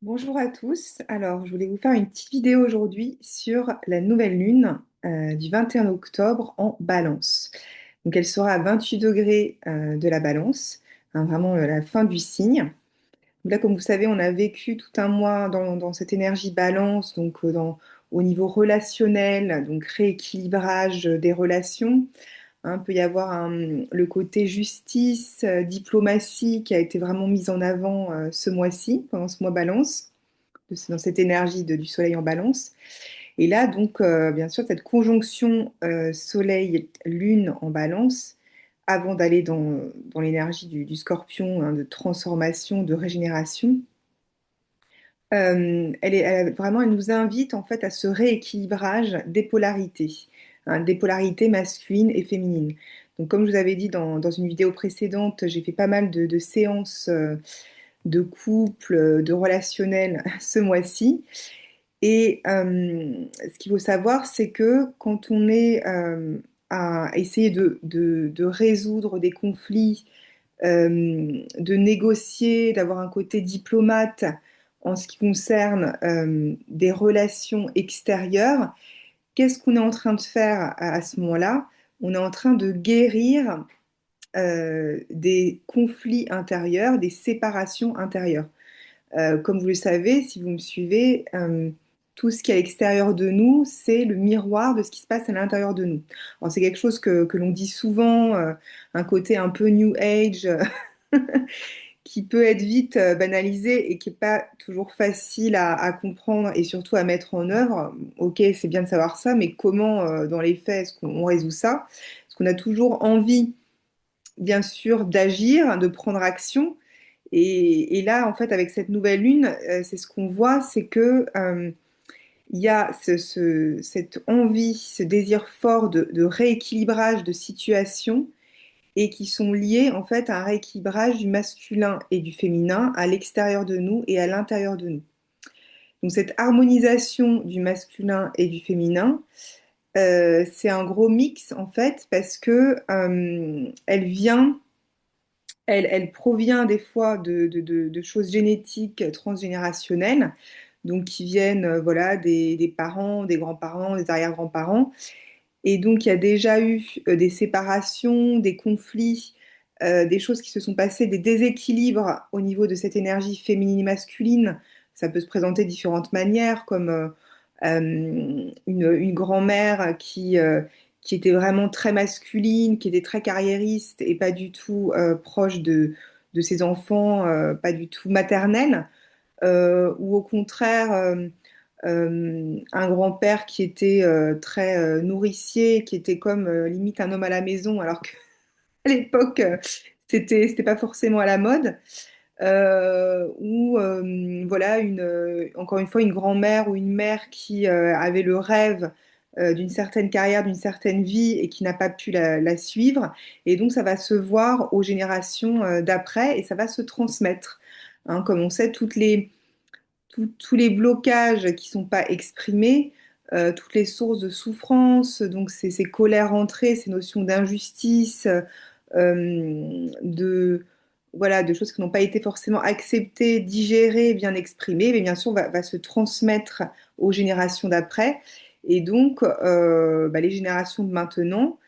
Bonjour à tous. Alors, je voulais vous faire une petite vidéo aujourd'hui sur la nouvelle lune du 21 octobre en Balance. Donc, elle sera à 28 degrés de la Balance, hein, vraiment la fin du signe. Donc là, comme vous savez, on a vécu tout un mois dans cette énergie Balance, donc au niveau relationnel, donc rééquilibrage des relations. Hein, peut y avoir le côté justice, diplomatie qui a été vraiment mise en avant ce mois-ci, pendant ce mois Balance dans cette énergie du soleil en balance. Et là, donc, bien sûr, cette conjonction soleil-lune en balance, avant d'aller dans l'énergie du scorpion, hein, de transformation, de régénération, vraiment, elle nous invite en fait à ce rééquilibrage des polarités, hein, des polarités masculines et féminines. Donc, comme je vous avais dit dans une vidéo précédente, j'ai fait pas mal de séances de couple, de relationnel ce mois-ci. Et ce qu'il faut savoir, c'est que quand on est à essayer de résoudre des conflits, de négocier, d'avoir un côté diplomate en ce qui concerne des relations extérieures, qu'est-ce qu'on est en train de faire à ce moment-là? On est en train de guérir des conflits intérieurs, des séparations intérieures. Comme vous le savez, si vous me suivez, tout ce qui est à l'extérieur de nous, c'est le miroir de ce qui se passe à l'intérieur de nous. Alors, c'est quelque chose que l'on dit souvent, un côté un peu New Age, qui peut être vite banalisé et qui n'est pas toujours facile à comprendre et surtout à mettre en œuvre. Ok, c'est bien de savoir ça, mais comment, dans les faits, est-ce qu'on résout ça? Parce qu'on a toujours envie, bien sûr, d'agir, de prendre action. Et là, en fait, avec cette nouvelle lune, c'est ce qu'on voit, c'est que il y a cette envie, ce désir fort de rééquilibrage de situation et qui sont liés en fait à un rééquilibrage du masculin et du féminin à l'extérieur de nous et à l'intérieur de nous. Donc cette harmonisation du masculin et du féminin, c'est un gros mix en fait parce que elle provient des fois de choses génétiques transgénérationnelles, donc qui viennent voilà, des parents, des grands-parents, des arrière-grands-parents. Et donc, il y a déjà eu des séparations, des conflits, des choses qui se sont passées, des déséquilibres au niveau de cette énergie féminine et masculine. Ça peut se présenter de différentes manières, comme une grand-mère qui était vraiment très masculine, qui était très carriériste et pas du tout proche de ses enfants, pas du tout maternelle, ou au contraire un grand-père qui était très nourricier, qui était comme limite un homme à la maison, alors qu'à l'époque, c'était pas forcément à la mode. Ou voilà, encore une fois, une grand-mère ou une mère qui avait le rêve d'une certaine carrière, d'une certaine vie et qui n'a pas pu la suivre. Et donc, ça va se voir aux générations d'après et ça va se transmettre. Hein, comme on sait, tous les blocages qui sont pas exprimés, toutes les sources de souffrance, donc ces colères entrées, ces notions d'injustice, de, voilà, de choses qui n'ont pas été forcément acceptées, digérées, bien exprimées, mais bien sûr va se transmettre aux générations d'après. Et donc, bah, les générations de maintenant,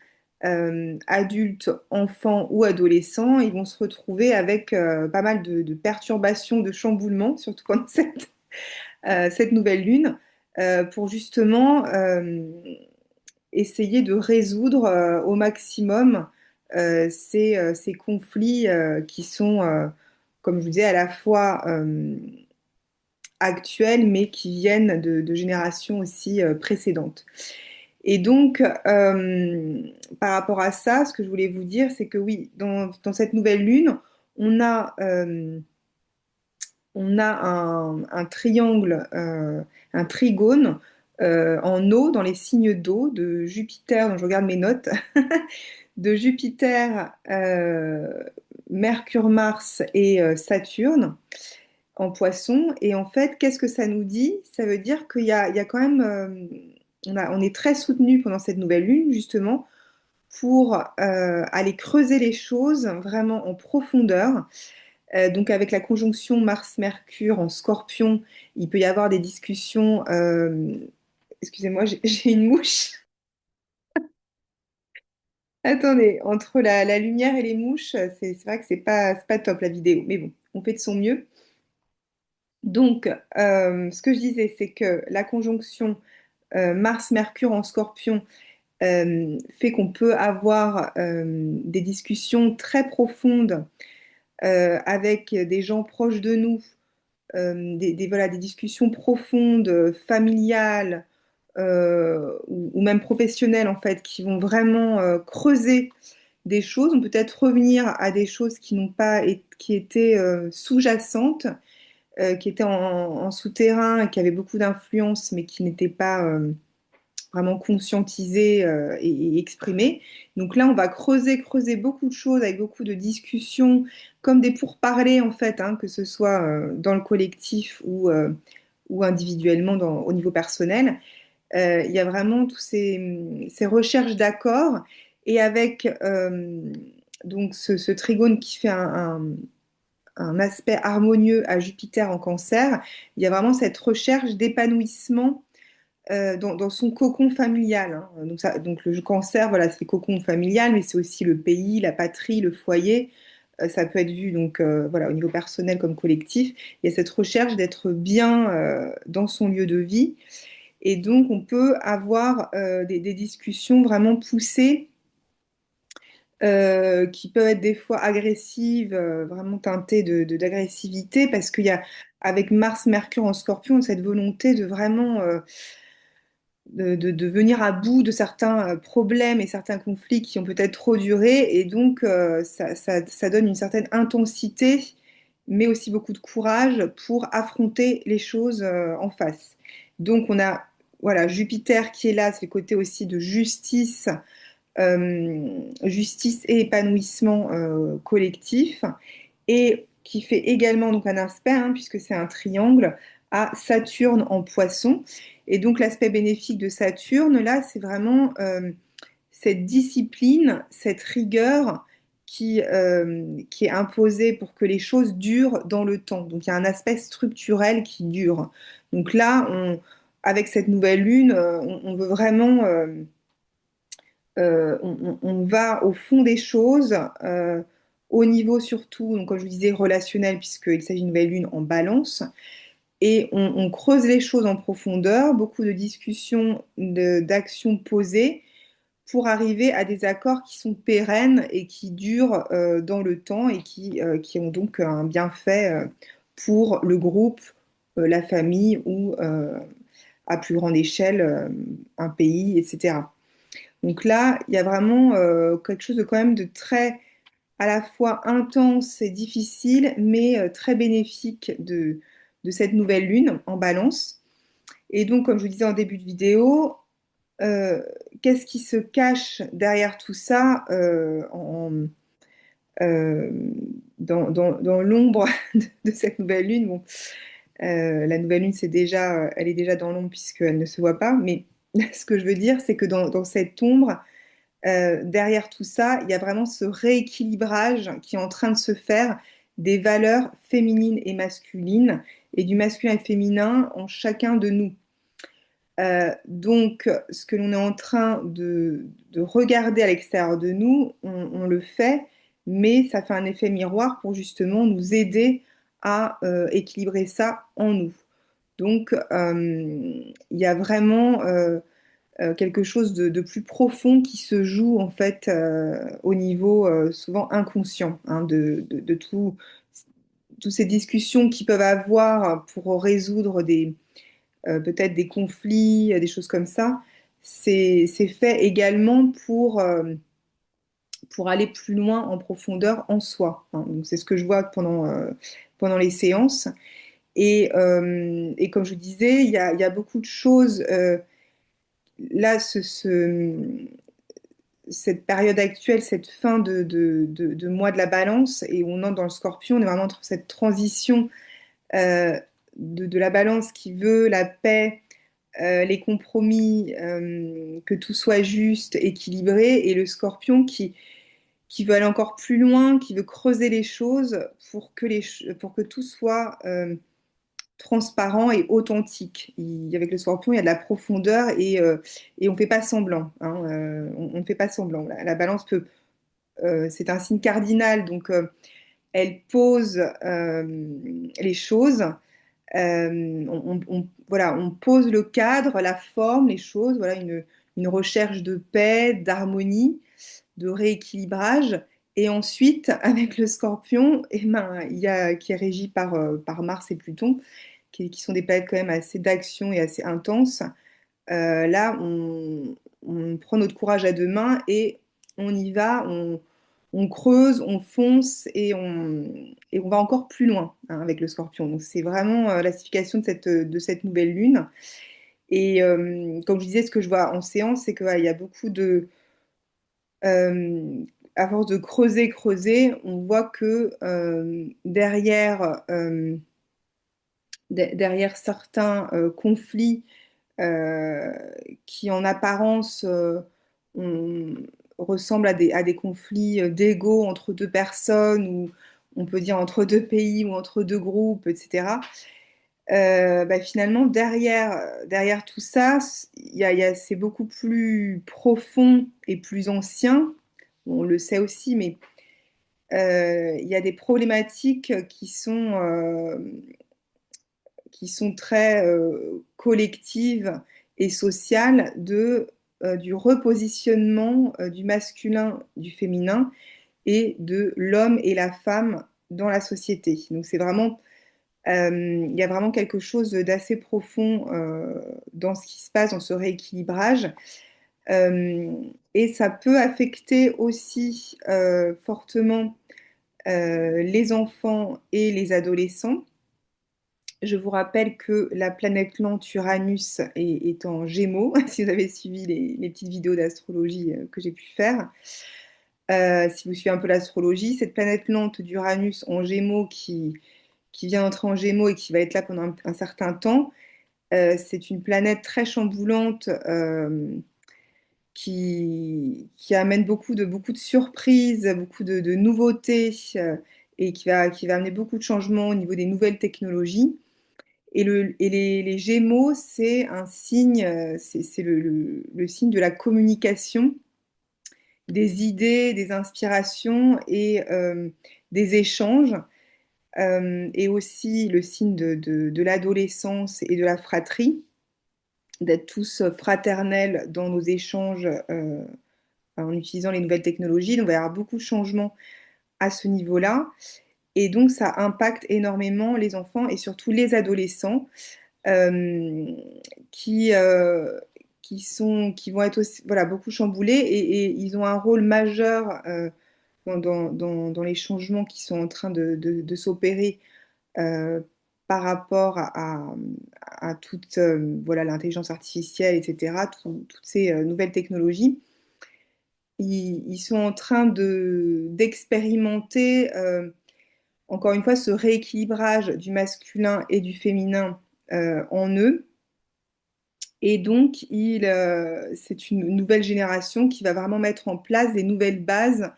adultes, enfants ou adolescents, ils vont se retrouver avec pas mal de perturbations, de chamboulements, surtout quand cette nouvelle lune, pour justement essayer de résoudre au maximum ces conflits qui sont, comme je vous disais, à la fois actuels, mais qui viennent de générations aussi précédentes. Et donc, par rapport à ça, ce que je voulais vous dire, c'est que oui, dans cette nouvelle lune, on a, euh, on a un triangle, un trigone en eau, dans les signes d'eau de Jupiter, donc je regarde mes notes, de Jupiter, Mercure, Mars et Saturne en poisson. Et en fait, qu'est-ce que ça nous dit? Ça veut dire qu'il y a quand même, on est très soutenu pendant cette nouvelle lune, justement, pour aller creuser les choses vraiment en profondeur, Donc avec la conjonction Mars-Mercure en Scorpion, il peut y avoir des discussions. Excusez-moi, j'ai une mouche. Attendez, entre la lumière et les mouches, c'est vrai que c'est pas top la vidéo, mais bon, on fait de son mieux. Donc, ce que je disais, c'est que la conjonction Mars-Mercure en Scorpion fait qu'on peut avoir des discussions très profondes avec des gens proches de nous, voilà, des discussions profondes, familiales ou même professionnelles en fait, qui vont vraiment creuser des choses, on peut peut-être revenir à des choses qui n'ont pas, qui étaient sous-jacentes, qui étaient en souterrain, qui avaient beaucoup d'influence, mais qui n'étaient pas vraiment conscientisées et exprimées. Donc là, on va creuser beaucoup de choses avec beaucoup de discussions, comme des pourparlers en fait, hein, que ce soit dans le collectif ou individuellement au niveau personnel. Il y a vraiment tous ces recherches d'accords et avec donc ce trigone qui fait un aspect harmonieux à Jupiter en Cancer, il y a vraiment cette recherche d'épanouissement dans son cocon familial, hein. Donc le cancer, voilà, c'est le cocon familial, mais c'est aussi le pays, la patrie, le foyer. Ça peut être vu donc voilà, au niveau personnel comme collectif. Il y a cette recherche d'être bien dans son lieu de vie. Et donc, on peut avoir des discussions vraiment poussées qui peuvent être des fois agressives, vraiment teintées d'agressivité, parce qu'il y a, avec Mars, Mercure en Scorpion, cette volonté de vraiment de venir à bout de certains problèmes et certains conflits qui ont peut-être trop duré. Et donc, ça donne une certaine intensité, mais aussi beaucoup de courage pour affronter les choses en face. Donc, on a voilà, Jupiter qui est là, c'est le côté aussi de justice, justice et épanouissement collectif, et qui fait également donc un aspect, hein, puisque c'est un triangle, à Saturne en Poisson. Et donc l'aspect bénéfique de Saturne, là, c'est vraiment cette discipline, cette rigueur qui est imposée pour que les choses durent dans le temps. Donc il y a un aspect structurel qui dure. Donc là, avec cette nouvelle lune, on veut vraiment on va au fond des choses, au niveau surtout, donc, comme je vous disais, relationnel, puisqu'il s'agit d'une nouvelle lune en balance, et on creuse les choses en profondeur, beaucoup de discussions, d'actions posées, pour arriver à des accords qui sont pérennes et qui durent dans le temps et qui ont donc un bienfait pour le groupe, la famille ou à plus grande échelle un pays, etc. Donc là, il y a vraiment quelque chose de quand même de très à la fois intense et difficile, mais très bénéfique de cette nouvelle lune en balance. Et donc, comme je vous disais en début de vidéo, euh, qu'est-ce qui se cache derrière tout ça euh, dans l'ombre de cette nouvelle lune? Bon, la nouvelle lune, elle est déjà dans l'ombre puisqu'elle ne se voit pas, mais ce que je veux dire, c'est que dans cette ombre, derrière tout ça, il y a vraiment ce rééquilibrage qui est en train de se faire des valeurs féminines et masculines, et du masculin et féminin en chacun de nous. Donc, ce que l'on est en train de regarder à l'extérieur de nous, on le fait, mais ça fait un effet miroir pour justement nous aider à équilibrer ça en nous. Donc, il y a vraiment quelque chose de plus profond qui se joue en fait au niveau souvent inconscient, hein, de toutes ces discussions qu'ils peuvent avoir pour résoudre peut-être des conflits, des choses comme ça. C'est fait également pour aller plus loin en profondeur en soi, hein. Donc, c'est ce que je vois pendant les séances. Et comme je disais, il y a beaucoup de choses. Là, cette période actuelle, cette fin de mois de la balance, et on entre dans le scorpion, on est vraiment entre cette transition euh, de la balance qui veut la paix, les compromis, que tout soit juste, équilibré, et le scorpion qui veut aller encore plus loin, qui veut creuser les choses pour que tout soit transparent et authentique. Avec le scorpion, il y a de la profondeur et on ne fait pas semblant, hein, on ne fait pas semblant. La balance c'est un signe cardinal, donc elle pose les choses. Voilà, on pose le cadre, la forme, les choses, voilà, une recherche de paix, d'harmonie, de rééquilibrage. Et ensuite, avec le Scorpion, qui est régi par Mars et Pluton, qui sont des planètes quand même assez d'action et assez intenses. Là, on prend notre courage à deux mains et on y va, on creuse, on fonce et on va encore plus loin, hein, avec le Scorpion. Donc c'est vraiment la signification de cette nouvelle lune. Et comme je disais, ce que je vois en séance, c'est qu'il y a beaucoup euh, à force de creuser, creuser, on voit que derrière certains conflits euh, qui en apparence on- ressemblent à des conflits d'ego entre deux personnes ou on peut dire entre deux pays ou entre deux groupes, etc. Finalement, derrière tout ça, c'est beaucoup plus profond et plus ancien. On le sait aussi, mais il y a des problématiques qui sont très collectives et sociales du repositionnement du masculin, du féminin et de l'homme et la femme dans la société. Donc c'est vraiment, il y a vraiment quelque chose d'assez profond dans ce qui se passe, dans ce rééquilibrage. Euh, et ça peut affecter aussi fortement les enfants et les adolescents. Je vous rappelle que la planète lente Uranus est en Gémeaux, si vous avez suivi les petites vidéos d'astrologie que j'ai pu faire. Si vous suivez un peu l'astrologie, cette planète lente d'Uranus en Gémeaux qui vient entrer en Gémeaux et qui va être là pendant un certain temps, c'est une planète très chamboulante qui amène beaucoup de surprises, beaucoup de nouveautés et qui va amener beaucoup de changements au niveau des nouvelles technologies. Les Gémeaux, c'est un signe, c'est le signe de la communication, des idées, des inspirations et des échanges, et aussi le signe de l'adolescence et de la fratrie, d'être tous fraternels dans nos échanges en utilisant les nouvelles technologies. Donc, il va y avoir beaucoup de changements à ce niveau-là. Et donc, ça impacte énormément les enfants et surtout les adolescents euh, qui, euh, qui vont être aussi, voilà, beaucoup chamboulés et ils ont un rôle majeur dans les changements qui sont en train de s'opérer euh, par rapport à toute voilà, l'intelligence artificielle, etc., toutes ces nouvelles technologies. Ils sont en train d'expérimenter, encore une fois, ce rééquilibrage du masculin et du féminin en eux. Et donc, c'est une nouvelle génération qui va vraiment mettre en place des nouvelles bases,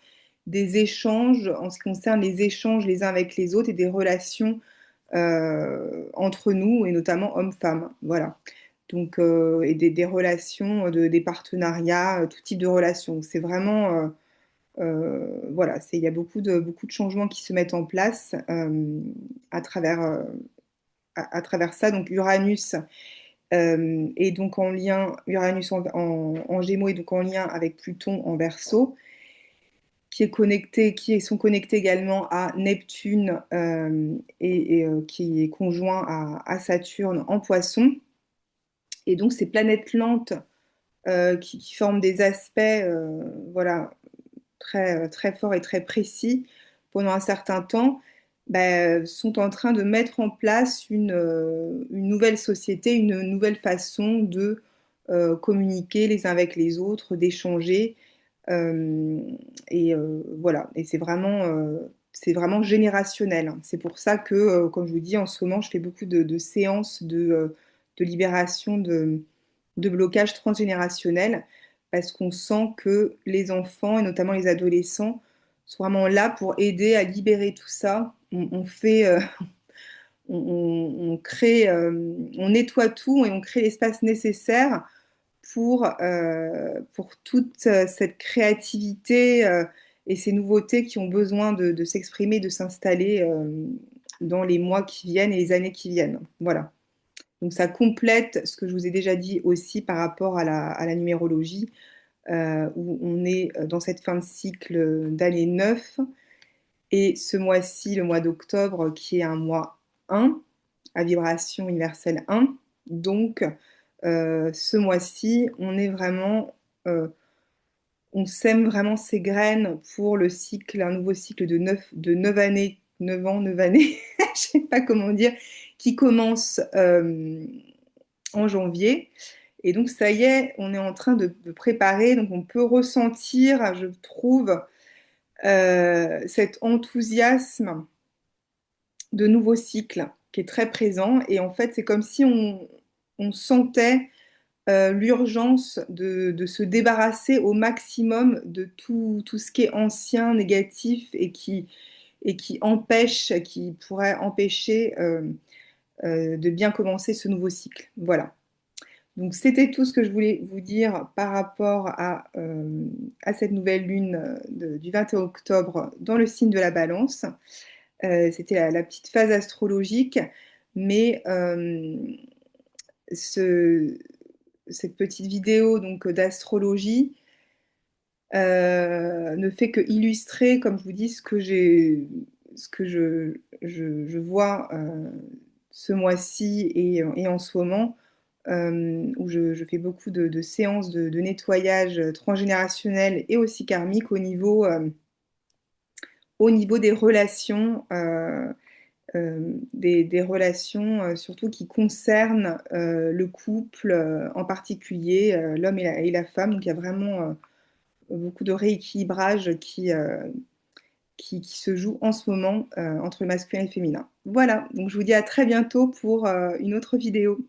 des échanges en ce qui concerne les échanges les uns avec les autres et des relations entre nous, et notamment hommes-femmes. Voilà. Donc, et des relations, des partenariats, tout type de relations. C'est vraiment, voilà, il y a beaucoup de changements qui se mettent en place à travers, à travers ça. Donc, Uranus. Et donc en lien, Uranus en Gémeaux est donc en lien avec Pluton en Verseau, sont connectés également à Neptune qui est conjoint à Saturne en Poisson. Et donc ces planètes lentes qui forment des aspects voilà, très forts et très précis pendant un certain temps, sont en train de mettre en place une nouvelle société, une nouvelle façon de communiquer les uns avec les autres, d'échanger. Euh, voilà, et c'est vraiment générationnel, hein. C'est pour ça que, comme je vous dis, en ce moment, je fais beaucoup de séances de libération de blocage transgénérationnel, parce qu'on sent que les enfants, et notamment les adolescents, sont vraiment là pour aider à libérer tout ça. On fait, on crée, on nettoie tout et on crée l'espace nécessaire pour toute cette créativité et ces nouveautés qui ont besoin de s'exprimer, de s'installer dans les mois qui viennent et les années qui viennent. Voilà. Donc ça complète ce que je vous ai déjà dit aussi par rapport à la numérologie, où on est dans cette fin de cycle d'année 9 et ce mois-ci, le mois d'octobre, qui est un mois 1, à vibration universelle 1. Donc, ce mois-ci, on est vraiment, on sème vraiment ces graines pour le cycle, un nouveau cycle de 9 années, 9 ans, 9 années, je sais pas comment dire, qui commence en janvier. Et donc, ça y est, on est en train de préparer, donc on peut ressentir, je trouve, cet enthousiasme de nouveau cycle qui est très présent. Et en fait, c'est comme si on sentait l'urgence de se débarrasser au maximum de tout ce qui est ancien, négatif et qui empêche, qui pourrait empêcher de bien commencer ce nouveau cycle. Voilà. Donc c'était tout ce que je voulais vous dire par rapport à cette nouvelle lune du 21 octobre dans le signe de la Balance. C'était la petite phase astrologique, mais ce, cette petite vidéo donc d'astrologie ne fait que illustrer, comme je vous dis, ce que je vois ce mois-ci et en ce moment, où je fais beaucoup de séances de nettoyage transgénérationnel et aussi karmique au niveau des relations. Des relations surtout qui concernent le couple en particulier, l'homme et la femme. Donc il y a vraiment beaucoup de rééquilibrage qui se joue en ce moment entre le masculin et le féminin. Voilà, donc je vous dis à très bientôt pour une autre vidéo.